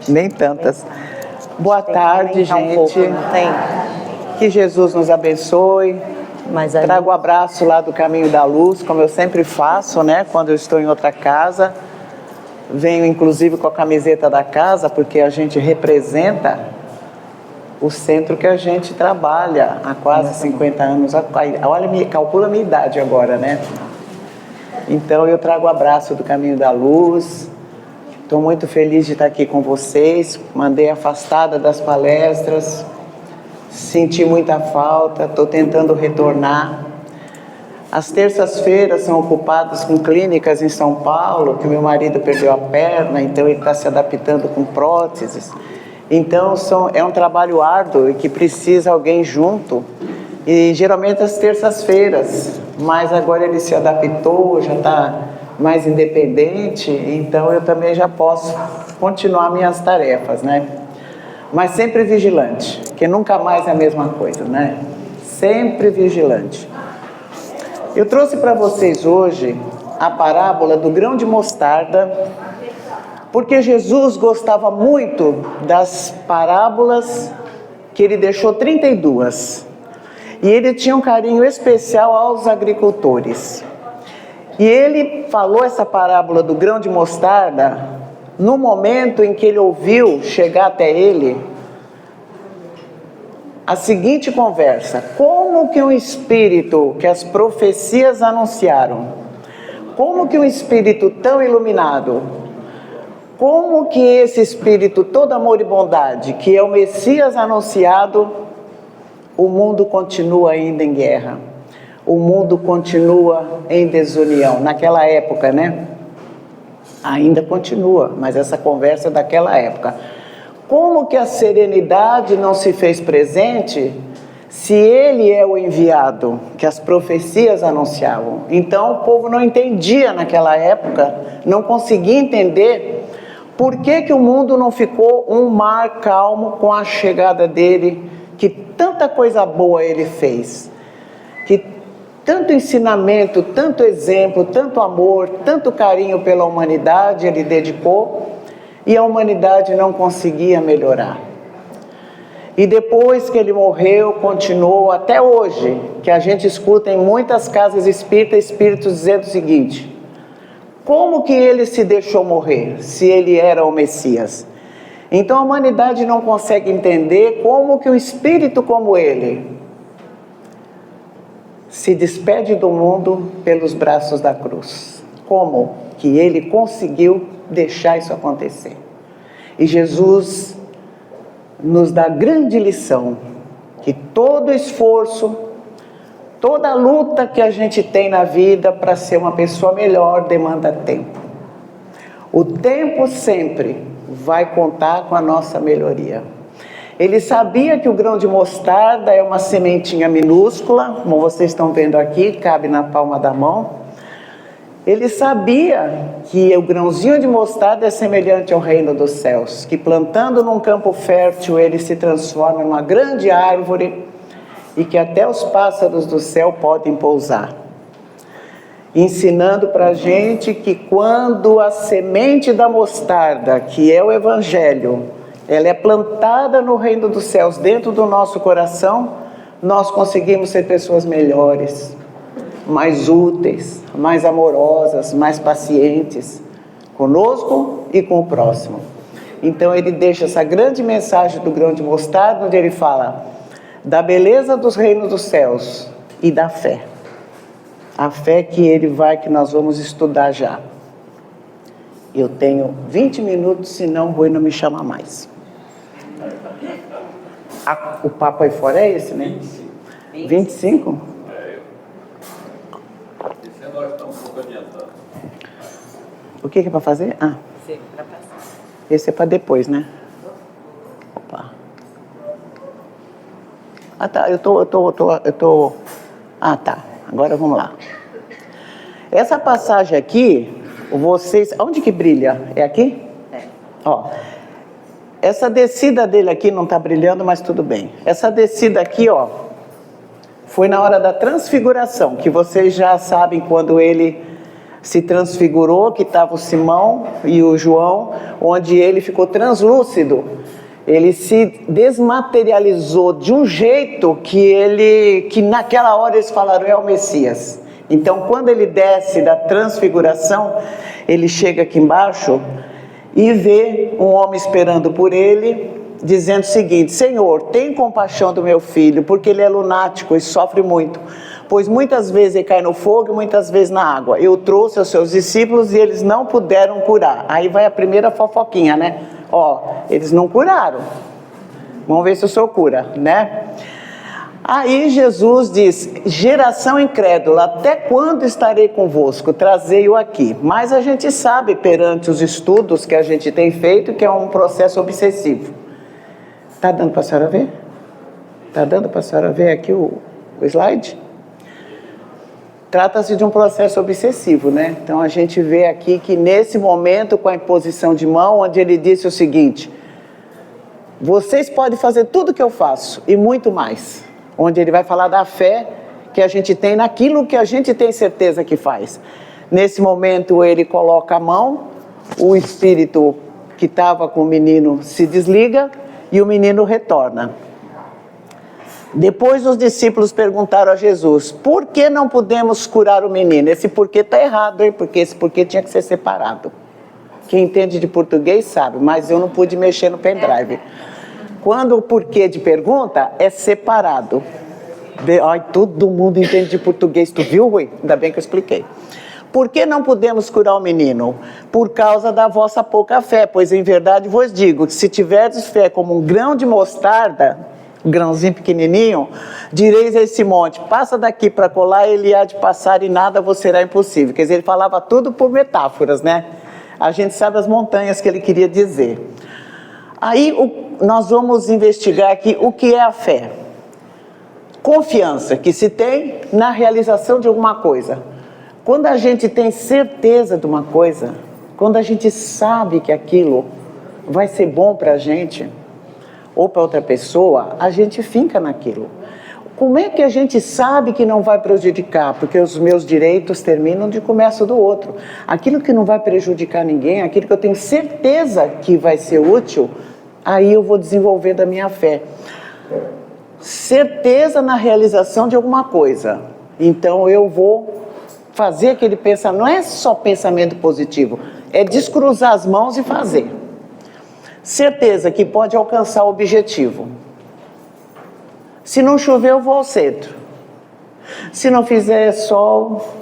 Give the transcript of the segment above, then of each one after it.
Nem tantas. Boa tarde, gente. Que Jesus nos abençoe. Trago o abraço lá do Caminho da Luz, como eu sempre faço, né? Quando eu estou em outra casa. Venho, inclusive, com a camiseta da casa, porque a gente representa o centro que a gente trabalha há quase 50 anos. Olha, calcula a minha idade agora, né? Então, eu trago o abraço do Caminho da Luz. Estou muito feliz de estar aqui com vocês. Mandei afastada das palestras. Senti muita falta. Estou tentando retornar. As terças-feiras são ocupadas com clínicas em São Paulo, que meu marido perdeu a perna, então ele está se adaptando com próteses. Então, é um trabalho árduo e que precisa alguém junto. E geralmente às terças-feiras, mas agora ele se adaptou, já está mais independente, então eu também já posso continuar minhas tarefas, né? Mas sempre vigilante, que nunca mais é a mesma coisa, né? Sempre vigilante. Eu trouxe para vocês hoje a parábola do grão de mostarda, porque Jesus gostava muito das parábolas, que ele deixou 32. E ele tinha um carinho especial aos agricultores. E ele falou essa parábola do grão de mostarda no momento em que ele ouviu chegar até ele a seguinte conversa: como que um espírito que as profecias anunciaram, como que um espírito tão iluminado, como que esse espírito todo amor e bondade, que é o Messias anunciado, o mundo continua ainda em guerra, o mundo continua em desunião, naquela época, né? Ainda continua, mas essa conversa é daquela época. Como que a serenidade não se fez presente se ele é o enviado que as profecias anunciavam? Então o povo não entendia naquela época, não conseguia entender por que o mundo não ficou um mar calmo com a chegada dele, que tanta coisa boa ele fez, que tanto ensinamento, tanto exemplo, tanto amor, tanto carinho pela humanidade ele dedicou, e a humanidade não conseguia melhorar. E depois que ele morreu, continuou até hoje, que a gente escuta em muitas casas espíritas, espíritos dizendo o seguinte: como que ele se deixou morrer, se ele era o Messias? Então a humanidade não consegue entender como que um espírito como ele se despede do mundo pelos braços da cruz. Como que ele conseguiu deixar isso acontecer? E Jesus nos dá grande lição, que todo esforço, toda luta que a gente tem na vida para ser uma pessoa melhor demanda tempo. O tempo sempre vai contar com a nossa melhoria. Ele sabia que o grão de mostarda é uma sementinha minúscula, como vocês estão vendo aqui, cabe na palma da mão. Ele sabia que o grãozinho de mostarda é semelhante ao reino dos céus, que plantando num campo fértil ele se transforma numa grande árvore e que até os pássaros do céu podem pousar. Ensinando para a gente que quando a semente da mostarda, que é o Evangelho, ela é plantada no reino dos céus dentro do nosso coração, nós conseguimos ser pessoas melhores, mais úteis, mais amorosas, mais pacientes, conosco e com o próximo. Então ele deixa essa grande mensagem do grão de mostarda, onde ele fala da beleza dos reinos dos céus e da fé. A fé que nós vamos estudar já. Eu tenho 20 minutos, senão o Rui não me chama mais. O papo aí fora é esse, né? 25? Nós estamos um pouco adiantados. O que é para fazer? Esse é para depois, né? Opa. Tá, eu tô. Tá, agora vamos lá. Essa passagem aqui, vocês... Onde que brilha? É aqui? É. Ó, essa descida dele aqui não está brilhando, mas tudo bem. Essa descida aqui, ó, foi na hora da transfiguração, que vocês já sabem quando ele se transfigurou, que estava o Simão e o João, onde ele ficou translúcido. Ele se desmaterializou de um jeito que naquela hora eles falaram, é o Messias. Então, quando ele desce da transfiguração, ele chega aqui embaixo e vê um homem esperando por ele, dizendo o seguinte: Senhor, tem compaixão do meu filho, porque ele é lunático e sofre muito, pois muitas vezes ele cai no fogo e muitas vezes na água. Eu trouxe aos seus discípulos e eles não puderam curar. Aí vai a primeira fofoquinha, né? Eles não curaram. Vamos ver se o Senhor cura, né? Aí Jesus diz: geração incrédula, até quando estarei convosco? Trazei-o aqui. Mas a gente sabe, perante os estudos que a gente tem feito, que é um processo obsessivo. Está dando para a senhora ver? Está dando para a senhora ver aqui o slide? Trata-se de um processo obsessivo, né? Então a gente vê aqui que nesse momento, com a imposição de mão, onde ele disse o seguinte: vocês podem fazer tudo que eu faço e muito mais. Onde ele vai falar da fé que a gente tem naquilo que a gente tem certeza que faz. Nesse momento ele coloca a mão, o espírito que estava com o menino se desliga e o menino retorna. Depois os discípulos perguntaram a Jesus: por que não podemos curar o menino? Esse porquê está errado, hein? Porque esse porquê tinha que ser separado. Quem entende de português sabe, mas eu não pude mexer no pendrive. Quando o porquê de pergunta é separado. Ai, todo mundo entende de português, tu viu, Rui? Ainda bem que eu expliquei. Por que não podemos curar o menino? Por causa da vossa pouca fé, pois em verdade vos digo que se tiverdes fé como um grão de mostarda, um grãozinho pequenininho, direis a esse monte: passa daqui para colar, ele há de passar e nada vos será impossível. Quer dizer, ele falava tudo por metáforas, né? A gente sabe as montanhas que ele queria dizer. Aí nós vamos investigar aqui o que é a fé. Confiança que se tem na realização de alguma coisa. Quando a gente tem certeza de uma coisa, quando a gente sabe que aquilo vai ser bom para a gente ou para outra pessoa, a gente finca naquilo. Como é que a gente sabe que não vai prejudicar? Porque os meus direitos terminam de começo do outro. Aquilo que não vai prejudicar ninguém, aquilo que eu tenho certeza que vai ser útil, aí eu vou desenvolver da minha fé. Certeza na realização de alguma coisa. Então eu vou fazer aquele pensamento, não é só pensamento positivo, é descruzar as mãos e fazer. Certeza que pode alcançar o objetivo. Se não chover, eu vou ao centro. Se não fizer sol,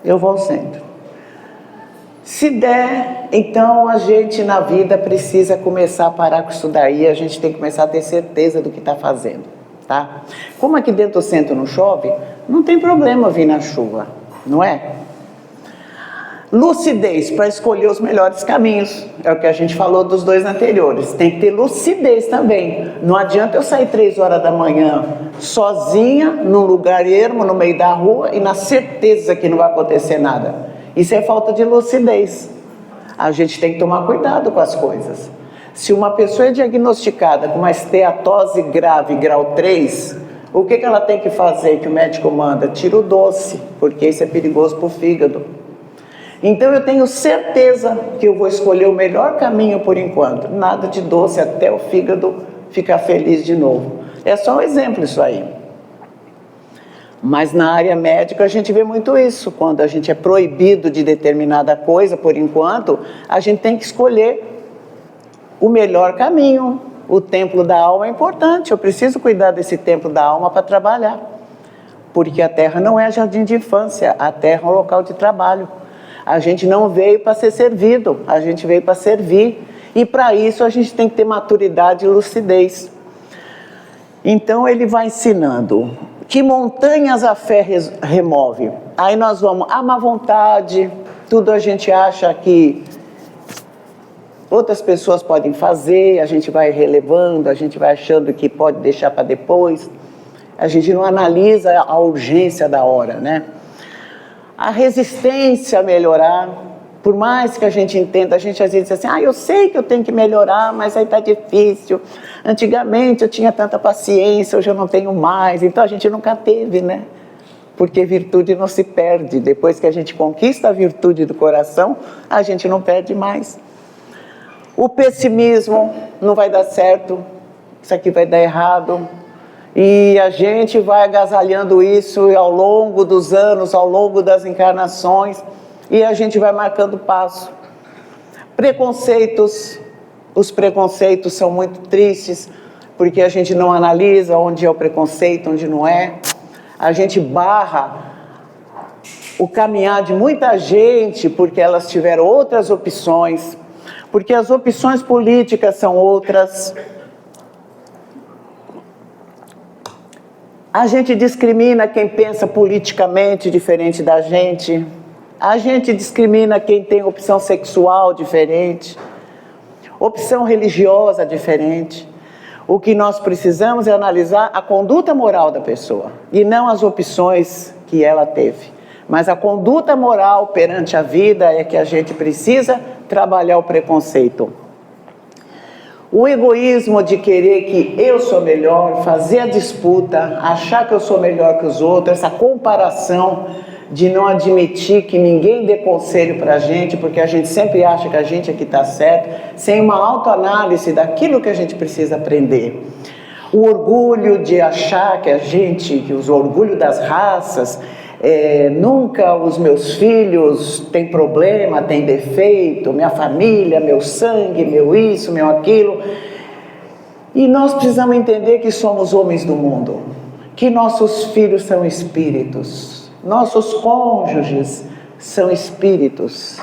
eu vou ao centro. Se der, então a gente na vida precisa começar a parar com isso daí, a gente tem que começar a ter certeza do que está fazendo, tá? Como aqui dentro do centro não chove, não tem problema vir na chuva, não é? Lucidez para escolher os melhores caminhos, é o que a gente falou dos dois anteriores. Tem que ter lucidez também. Não adianta eu sair 3 horas da manhã sozinha, num lugar ermo, no meio da rua, e na certeza que não vai acontecer nada. Isso é falta de lucidez. A gente tem que tomar cuidado com as coisas. Se uma pessoa é diagnosticada com uma esteatose grave, grau 3, o que ela tem que fazer, que o médico manda? Tira o doce, porque isso é perigoso para o fígado. Então eu tenho certeza que eu vou escolher o melhor caminho por enquanto. Nada de doce até o fígado ficar feliz de novo. É só um exemplo isso aí. Mas na área médica a gente vê muito isso. Quando a gente é proibido de determinada coisa por enquanto, a gente tem que escolher o melhor caminho. O templo da alma é importante. Eu preciso cuidar desse templo da alma para trabalhar. Porque a terra não é jardim de infância. A terra é um local de trabalho. A gente não veio para ser servido, a gente veio para servir. E para isso a gente tem que ter maturidade e lucidez. Então ele vai ensinando que montanhas a fé remove. Aí nós vamos, a má vontade, tudo a gente acha que outras pessoas podem fazer, a gente vai relevando, a gente vai achando que pode deixar para depois. A gente não analisa a urgência da hora, né? A resistência a melhorar, por mais que a gente entenda, a gente às vezes diz assim: eu sei que eu tenho que melhorar, mas aí está difícil. Antigamente eu tinha tanta paciência, hoje eu não tenho mais. Então a gente nunca teve, né? porque virtude não se perde. Depois que a gente conquista a virtude do coração, a gente não perde mais. O pessimismo, não vai dar certo, isso aqui vai dar errado. E a gente vai agasalhando isso ao longo dos anos, ao longo das encarnações, e a gente vai marcando passo. Preconceitos, os preconceitos são muito tristes, porque a gente não analisa onde é o preconceito, onde não é. A gente barra o caminhar de muita gente, porque elas tiveram outras opções, porque as opções políticas são outras. A gente discrimina quem pensa politicamente diferente da gente. A gente discrimina quem tem opção sexual diferente, opção religiosa diferente. O que nós precisamos é analisar a conduta moral da pessoa, e não as opções que ela teve. Mas a conduta moral perante a vida é que a gente precisa trabalhar o preconceito. O egoísmo de querer que eu sou melhor, fazer a disputa, achar que eu sou melhor que os outros, essa comparação de não admitir que ninguém dê conselho para a gente, porque a gente sempre acha que a gente é que está certo, sem uma autoanálise daquilo que a gente precisa aprender. O orgulho de achar que o orgulho das raças, nunca os meus filhos têm problema, têm defeito, minha família, meu sangue, meu isso, meu aquilo. E nós precisamos entender que somos homens do mundo, que nossos filhos são espíritos, nossos cônjuges são espíritos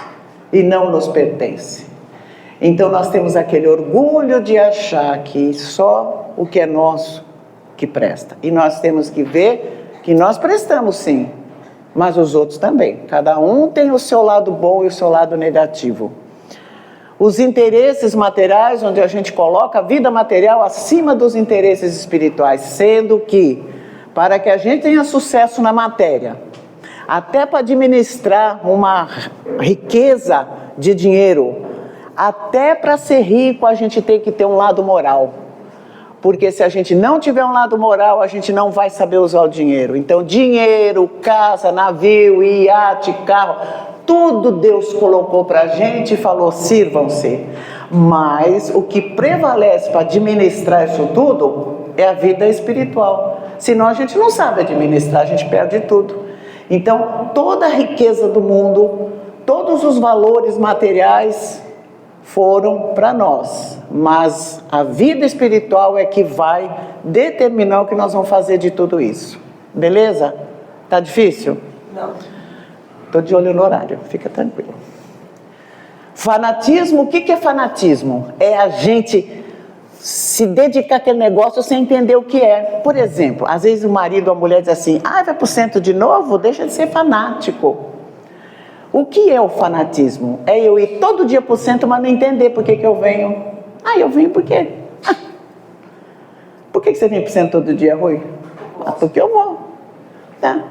e não nos pertencem. Então nós temos aquele orgulho de achar que só o que é nosso que presta. E nós temos que ver que nós prestamos sim, mas os outros também. Cada um tem o seu lado bom e o seu lado negativo. Os interesses materiais, onde a gente coloca a vida material acima dos interesses espirituais, sendo que, para que a gente tenha sucesso na matéria, até para administrar uma riqueza de dinheiro, até para ser rico a gente tem que ter um lado moral. Porque se a gente não tiver um lado moral, a gente não vai saber usar o dinheiro. Então, dinheiro, casa, navio, iate, carro, tudo Deus colocou para a gente e falou, sirvam-se. Mas o que prevalece para administrar isso tudo é a vida espiritual. Senão a gente não sabe administrar, a gente perde tudo. Então, toda a riqueza do mundo, todos os valores materiais foram para nós, mas a vida espiritual é que vai determinar o que nós vamos fazer de tudo isso. Beleza? Tá difícil? Não. Estou de olho no horário, fica tranquilo. Fanatismo, o que é fanatismo? É a gente se dedicar àquele negócio sem entender o que é. Por exemplo, às vezes o marido ou a mulher diz assim, vai para o centro de novo? Deixa de ser fanático. O que é o fanatismo? É eu ir todo dia para o centro, mas não entender por que eu venho. Eu venho por quê? Por que você vem para o centro todo dia, Rui? Porque eu vou. Tá?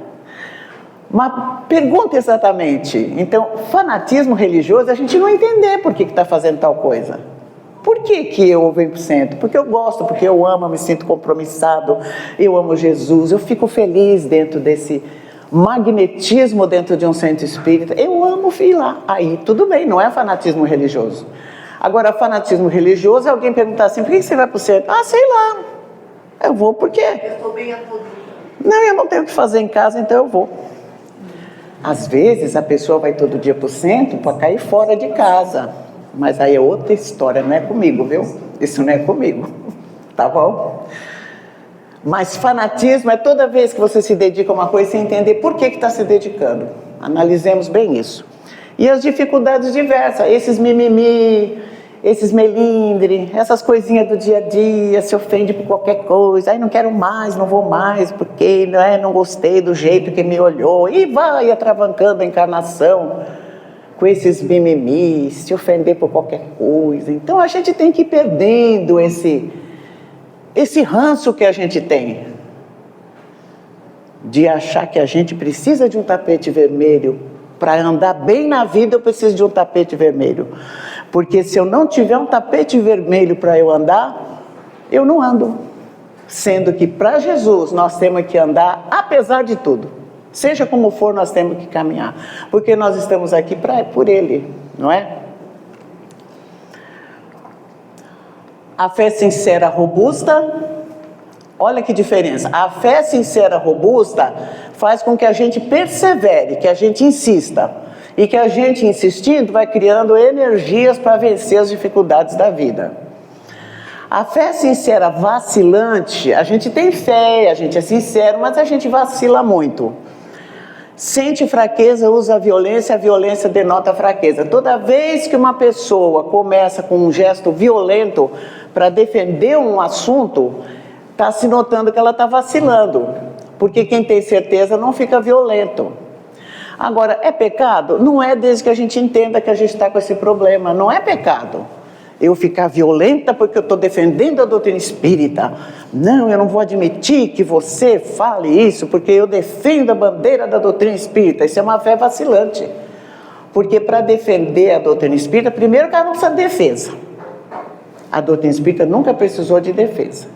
Mas pergunta exatamente. Então, fanatismo religioso, a gente não entender por que está fazendo tal coisa. Por que eu venho para o centro? Porque eu gosto, porque eu amo, eu me sinto compromissado, eu amo Jesus, eu fico feliz dentro desse magnetismo dentro de um centro espírita, eu amo ir lá. Aí tudo bem, não é fanatismo religioso. Agora, fanatismo religioso é alguém perguntar assim, por que você vai para o centro? Sei lá, eu vou porque eu estou bem a todo dia. Não, eu não tenho o que fazer em casa, então eu vou. Às vezes a pessoa vai todo dia para o centro para cair fora de casa, mas aí é outra história, não é comigo, viu? Isso não é comigo, tá bom? Mas fanatismo é toda vez que você se dedica a uma coisa sem entender por que está se dedicando. Analisemos bem isso. E as dificuldades diversas, esses mimimi, esses melindre, essas coisinhas do dia a dia, se ofende por qualquer coisa, não quero mais, não vou mais, porque não gostei do jeito que me olhou, e vai atravancando a encarnação com esses mimimi, se ofender por qualquer coisa. Então a gente tem que ir perdendo esse ranço que a gente tem, de achar que a gente precisa de um tapete vermelho. Para andar bem na vida eu preciso de um tapete vermelho, porque se eu não tiver um tapete vermelho para eu andar, eu não ando. Sendo que para Jesus nós temos que andar apesar de tudo, Seja como for, nós temos que caminhar, porque nós estamos aqui por Ele, não é? A fé sincera, robusta, olha que diferença. A fé sincera, robusta, faz com que a gente persevere, que a gente insista. E que a gente, insistindo, vai criando energias para vencer as dificuldades da vida. A fé sincera, vacilante, a gente tem fé, a gente é sincero, mas a gente vacila muito. Sente fraqueza, usa a violência denota fraqueza. Toda vez que uma pessoa começa com um gesto violento para defender um assunto, está se notando que ela está vacilando. Porque quem tem certeza não fica violento. Agora, é pecado? Não é, desde que a gente entenda que a gente está com esse problema. Não é pecado eu ficar violenta porque eu estou defendendo a doutrina espírita. Não, eu não vou admitir que você fale isso porque eu defendo a bandeira da doutrina espírita. Isso é uma fé vacilante. Porque para defender a doutrina espírita, primeiro que a nossa defesa. A doutrina espírita nunca precisou de defesa.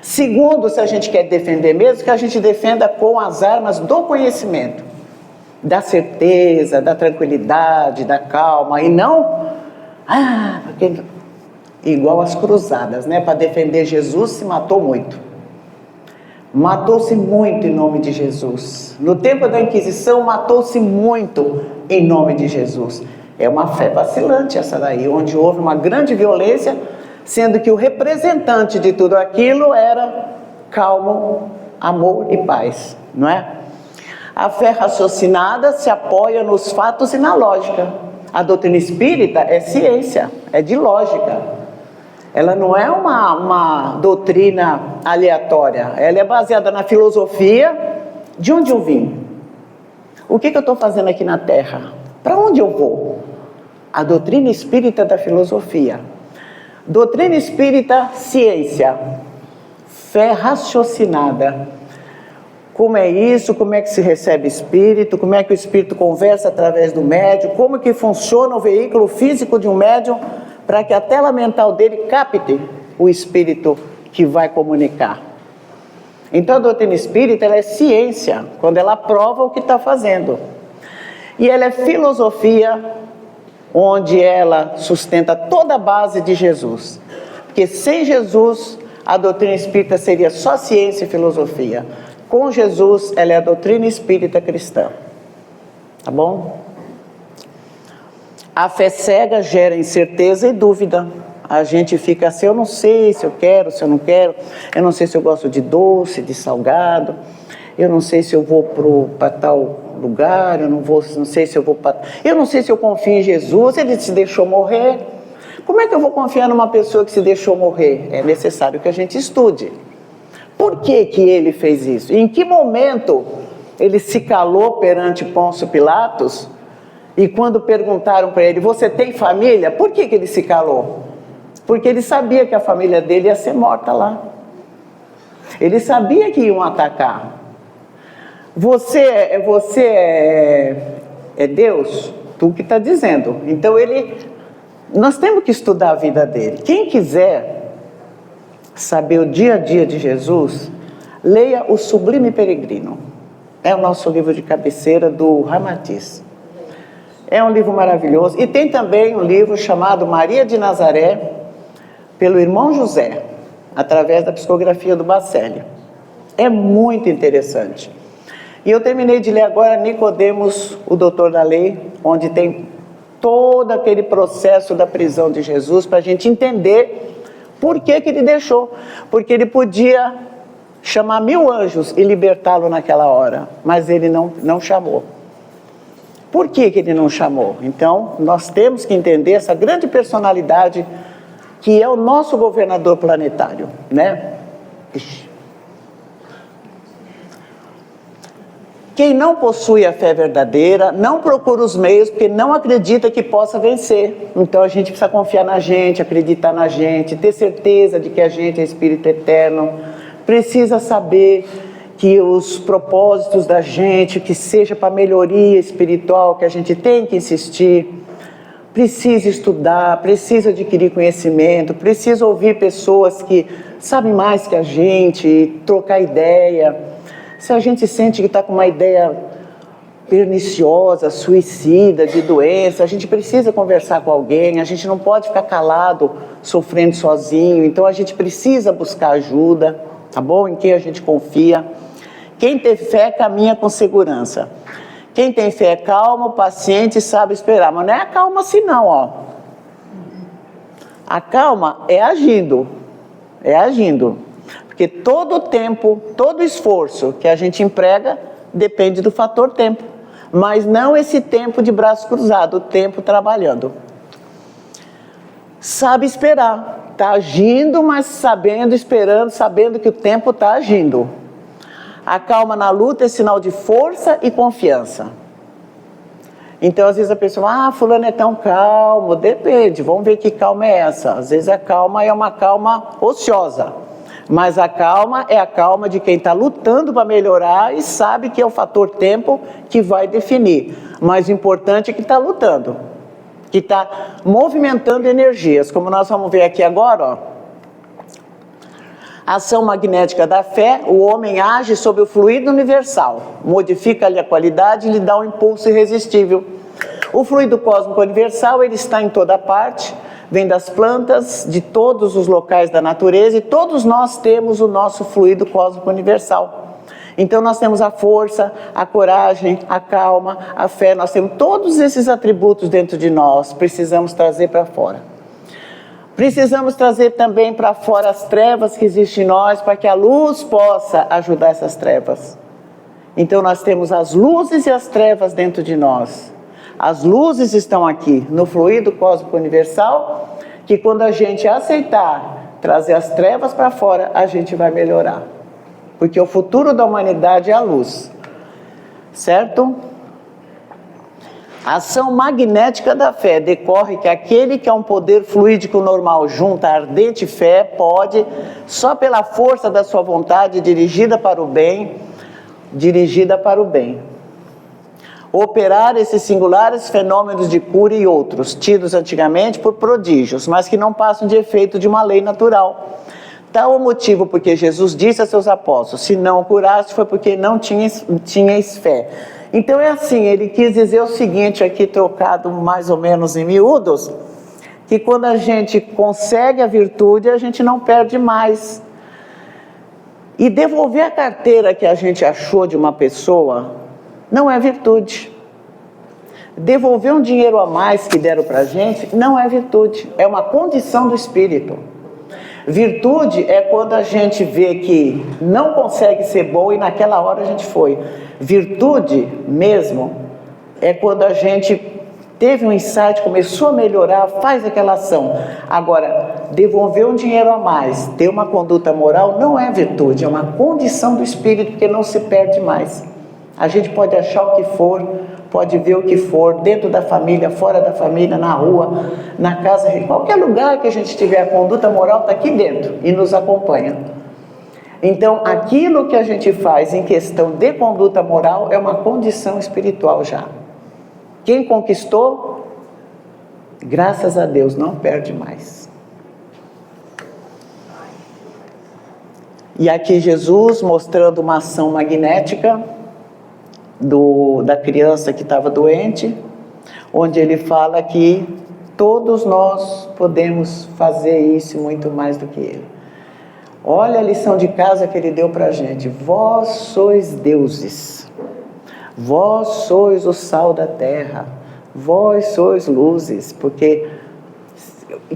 Segundo, se a gente quer defender mesmo, que a gente defenda com as armas do conhecimento. Da certeza, da tranquilidade, da calma, e não, porque, igual as cruzadas, né? Para defender Jesus se matou muito. Matou-se muito em nome de Jesus. No tempo da Inquisição, matou-se muito em nome de Jesus. É uma fé vacilante essa daí, onde houve uma grande violência, sendo que o representante de tudo aquilo era calmo, amor e paz, não é? A fé raciocinada se apoia nos fatos e na lógica. A doutrina espírita é ciência, é de lógica. Ela não é uma doutrina aleatória. Ela é baseada na filosofia de onde eu vim. O que eu estou fazendo aqui na Terra? Para onde eu vou? A doutrina espírita da filosofia. Doutrina espírita, ciência. Fé raciocinada. Como é isso, como é que se recebe espírito, como é que o espírito conversa através do médium, como que funciona o veículo físico de um médium para que a tela mental dele capte o espírito que vai comunicar. Então a doutrina espírita ela é ciência, quando ela prova o que está fazendo. E ela é filosofia, onde ela sustenta toda a base de Jesus. Porque sem Jesus, a doutrina espírita seria só ciência e filosofia. Com Jesus, ela é a doutrina espírita cristã. Tá bom? A fé cega gera incerteza e dúvida. A gente fica assim, eu não sei se eu quero, se eu não quero. Eu não sei se eu gosto de doce, de salgado. Eu não sei se eu vou para tal lugar. Não sei se eu vou para... Eu não sei se eu confio em Jesus, ele se deixou morrer. Como é que eu vou confiar numa pessoa que se deixou morrer? É necessário que a gente estude. Por que que ele fez isso? Em que momento ele se calou perante Pôncio Pilatos? E quando perguntaram para ele, você tem família? Por que que ele se calou? Porque ele sabia que a família dele ia ser morta lá. Ele sabia que iam atacar. Você é Deus? Tu que está dizendo. Então nós temos que estudar a vida dele. Quem quiser saber o dia a dia de Jesus, leia O Sublime Peregrino. É o nosso livro de cabeceira do Ramatiz. É um livro maravilhoso. E tem também um livro chamado Maria de Nazaré, pelo irmão José, através da psicografia do Baceli. É muito interessante. E eu terminei de ler agora Nicodemos, o doutor da lei, onde tem todo aquele processo da prisão de Jesus, para a gente entender por que que ele deixou. Porque ele podia chamar 1000 anjos e libertá-lo naquela hora, mas ele não chamou. Por que que ele não chamou? Então, nós temos que entender essa grande personalidade que é o nosso governador planetário, né? Quem não possui a fé verdadeira, não procura os meios, porque não acredita que possa vencer. Então a gente precisa confiar na gente, acreditar na gente, ter certeza de que a gente é espírito eterno. Precisa saber que os propósitos da gente, que seja para melhoria espiritual, que a gente tem que insistir. Precisa estudar, precisa adquirir conhecimento, precisa ouvir pessoas que sabem mais que a gente, trocar ideia. Se a gente sente que está com uma ideia perniciosa, suicida, de doença, a gente precisa conversar com alguém, a gente não pode ficar calado, sofrendo sozinho, então a gente precisa buscar ajuda, tá bom? Em quem a gente confia. Quem tem fé caminha com segurança. Quem tem fé é calmo, paciente e sabe esperar, mas não é a calma assim não, ó. A calma é agindo, porque todo o tempo, todo o esforço que a gente emprega depende do fator tempo, mas não esse tempo de braço cruzado, o tempo trabalhando. Sabe esperar, está agindo, mas sabendo, esperando, sabendo que o tempo está agindo. A calma na luta é sinal de força e confiança. Então, às vezes a pessoa, fulano é tão calmo, depende, vamos ver que calma é essa. Às vezes a calma é uma calma ociosa, mas a calma é a calma de quem está lutando para melhorar e sabe que é o fator tempo que vai definir. Mas o importante é que está lutando, que está movimentando energias, como nós vamos ver aqui agora, ó. Ação magnética da fé, o homem age sobre o fluido universal, modifica-lhe a qualidade e lhe dá um impulso irresistível. O fluido cósmico universal, ele está em toda parte, vem das plantas, de todos os locais da natureza, e todos nós temos o nosso fluido cósmico universal. Então nós temos a força, a coragem, a calma, a fé, nós temos todos esses atributos dentro de nós, precisamos trazer para fora. Precisamos trazer também para fora as trevas que existem em nós, para que a luz possa ajudar essas trevas. Então nós temos as luzes e as trevas dentro de nós. As luzes estão aqui, no fluido cósmico universal, que quando a gente aceitar trazer as trevas para fora, a gente vai melhorar. Porque o futuro da humanidade é a luz. Certo? A ação magnética da fé decorre que aquele que é um poder fluídico normal junta a ardente fé pode, só pela força da sua vontade dirigida para o bem, operar esses singulares fenômenos de cura e outros, tidos antigamente por prodígios, mas que não passam de efeito de uma lei natural. Tal o motivo porque Jesus disse a seus apóstolos, se não o curaste foi porque não tinhais fé. Então é assim, ele quis dizer o seguinte, aqui trocado mais ou menos em miúdos, que quando a gente consegue a virtude, a gente não perde mais. E devolver a carteira que a gente achou de uma pessoa, não é virtude. Devolver um dinheiro a mais que deram para a gente, não é virtude, é uma condição do espírito. Virtude é quando a gente vê que não consegue ser bom e naquela hora a gente foi. Virtude mesmo é quando a gente teve um insight, começou a melhorar, faz aquela ação. Agora, devolver um dinheiro a mais, ter uma conduta moral, não é virtude, é uma condição do espírito que não se perde mais. A gente pode achar o que for, pode ver o que for, dentro da família, fora da família, na rua, na casa, em qualquer lugar que a gente tiver, a conduta moral está aqui dentro e nos acompanha. Então, aquilo que a gente faz em questão de conduta moral é uma condição espiritual já. Quem conquistou, graças a Deus, não perde mais. E aqui Jesus mostrando uma ação magnética da criança que estava doente, onde ele fala que todos nós podemos fazer isso muito mais do que ele. Olha a lição de casa que ele deu para a gente. Vós sois deuses, vós sois o sal da terra, vós sois luzes, porque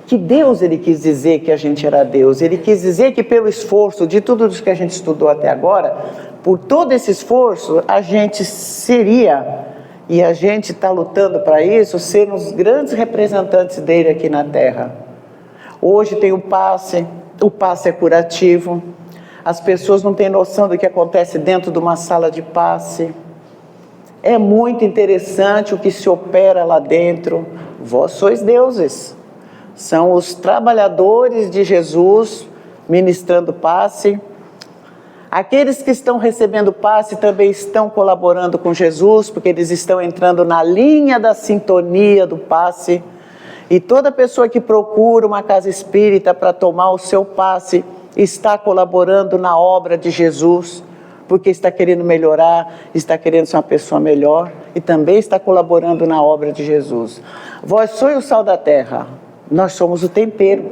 que Deus ele quis dizer que a gente era Deus, ele quis dizer que pelo esforço de tudo isso que a gente estudou até agora, por todo esse esforço, a gente seria, e a gente está lutando para isso, ser os grandes representantes dele aqui na Terra. Hoje tem o passe é curativo, as pessoas não têm noção do que acontece dentro de uma sala de passe. É muito interessante o que se opera lá dentro. Vós sois deuses, são os trabalhadores de Jesus ministrando passe. Aqueles que estão recebendo passe também estão colaborando com Jesus, porque eles estão entrando na linha da sintonia do passe. E toda pessoa que procura uma casa espírita para tomar o seu passe está colaborando na obra de Jesus, porque está querendo melhorar, está querendo ser uma pessoa melhor e também está colaborando na obra de Jesus. Vós sois o sal da terra, nós somos o tempero,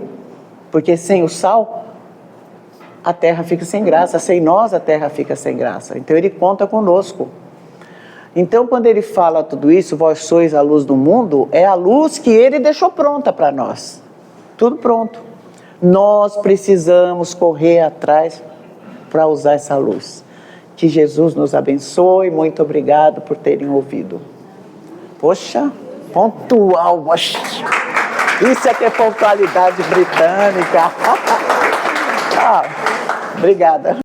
porque sem o sal a terra fica sem graça, sem nós a terra fica sem graça. Então ele conta conosco. Então quando ele fala tudo isso, vós sois a luz do mundo, é a luz que ele deixou pronta para nós. Tudo pronto. Nós precisamos correr atrás para usar essa luz. Que Jesus nos abençoe. Muito obrigado por terem ouvido. Poxa, pontual. Isso é que é pontualidade britânica. Obrigada.